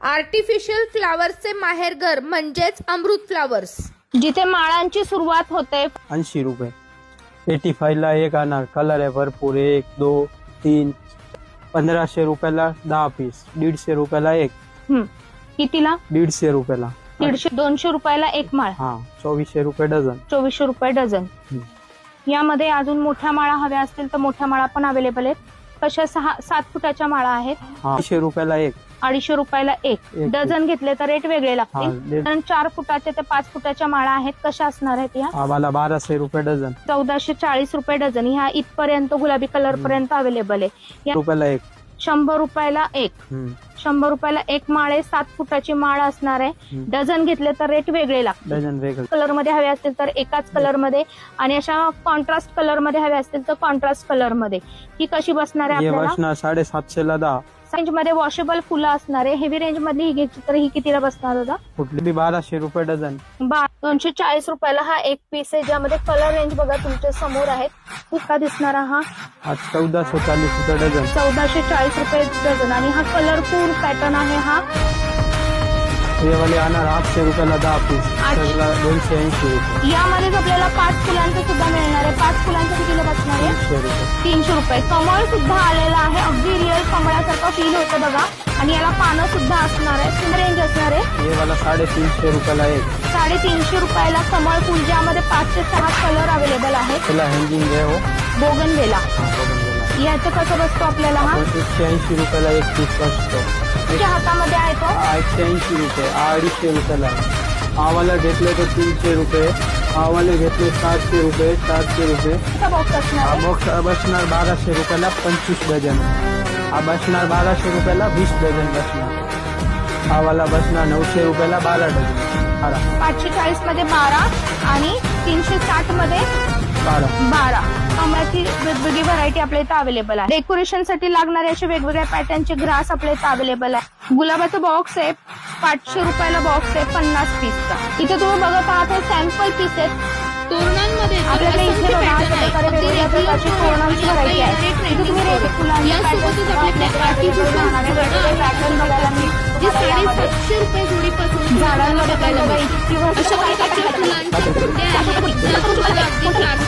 Artificial फ्लावर्सचे माहेरघर म्हणजेच अमृत flowers, जिथे माळांची सुरुवात होते. 80 रुपये. 85 ला एक आणा. कलर आहे भरपूर. 1 2 3. 1500 रुपयाला 10 पीस. 150 रुपयाला एक. कितीला? 150 रुपयाला. 150 200 रुपयाला एक माळ. हा 2400 रुपये डझन. 2400 रुपये डझन. यामध्ये अजून मोठ्या माळा हव्या असतील तर मोठ्या माळा पण अवेलेबल आहेत. कशा 6-7 फुटाच्या माळा आहेत. 200 रुपयाला एक. 250 रुपयाला एक. डझन घेतले तर रेट वेगळे लागतील. 4 फुटाच्या ते 5 फुटाच्या माळा आहेत. कशा असणार आहेत या? आम्हाला 1200 रुपये डझन. 1440 रुपये डझन. ह्या इथपर्यंत गुलाबी कलर पर्यंत अवेलेबल आहे. रुपयाला एक. 100 रुपयाला एक. 100 रुपयाला एक माळ आहे. 7 फुटाची माळ असणार आहे. डझन घेतले तर रेट वेगळे लागतील. डझन वेगळे. कलर मध्ये हवे असतील तर एकाच कलर मध्ये, आणि अशा कॉन्ट्रास्ट कलर मध्ये हवे असतील तर कॉन्ट्रास्ट कलर मध्ये. ही कशी बसणार आहे हे आपल्याला? बसणार 750 ला 10. रेंज मध्ये वॉशेबल फुलं असणार आहे. हेवी रेंज मधली ही घ्यायची तर ही कितीला बसणार होता? कुठली बी 1200 रुपये डझन. 240 रुपयाला हा एक पीस आहे, ज्यामध्ये कलर रेंज बघा तुमच्या समोर आहेत. इतका दिसणारा हा 1440 रुपये डझन. 1440 रुपये डझन. आणि हा कलरफुल पॅटर्न आहे. हा हे वाले आणणार 800 रुपयाला 10 पीस. 280 रुपये. यामध्येच आपल्याला 5 फुलांचं सुद्धा मिळणार आहे. 5 फुलांचं कितीला बसणार आहे? 300 रुपये. 300 रुपये. कमळ सुद्धा आलेला आहे. अगदी रिअल कमळासारखं फील होतं बघा. आणि याला पानं सुद्धा असणार आहे. रेंज असणार आहे. हे वाला 350 रुपयाला एक. 350 रुपयाला कमळ फुल, ज्यामध्ये 5 ते 6 कलर अवेलेबल आहेत. त्याला हँगिंग आहे हो. बोगनवेला. याचं कसं बसतो आपल्याला? हा 180 रुपयाला एक पीस बसतो. तुमच्या हातामध्ये आहे तो? 180 रुपये. 250 रुपयाला. आवाला घेतले तर 300 रुपये. आवाले घेतले 700 रुपये. 700 रुपये. बॉक्स असणार हा आहे. बॉक्स बसणार 1200 रुपयाला 25 डझन. हा बसणार 1200 रुपयाला 20 डझन बसणार. हा वाला बसणार 900 रुपयाला 12 डझन. 540 मध्ये 12 आणि 360 मध्ये 12. कमळाची वेगवेगळी व्हरायटी आपल्या इथं अवेलेबल आहे. डेकोरेशन साठी लागणारे असे वेगवेगळ्या पॅटर्नचे ग्रास आपल्या इथं अवेलेबल आहे. गुलाबाचं बॉक्स आहे 500 रुपयाला बॉक्स आहे 50 पीसचा. इथे तुम्ही बघत आहात हे सॅम्पल पीस आहेत. तोरणांमध्ये आपल्याकडे इथे बघा अशा प्रकारे वेगवेगळ्या प्रकारची तोरणांची व्हरायटी आहे. इथे तुम्ही रेड फुलांचे पॅटर्न बघायला मिळतील. 700 रुपये जोडीपासून झाडांमध्ये बघा इतकी अशा प्रकारच्या फुलांच्या बुट्ट्या आहेत.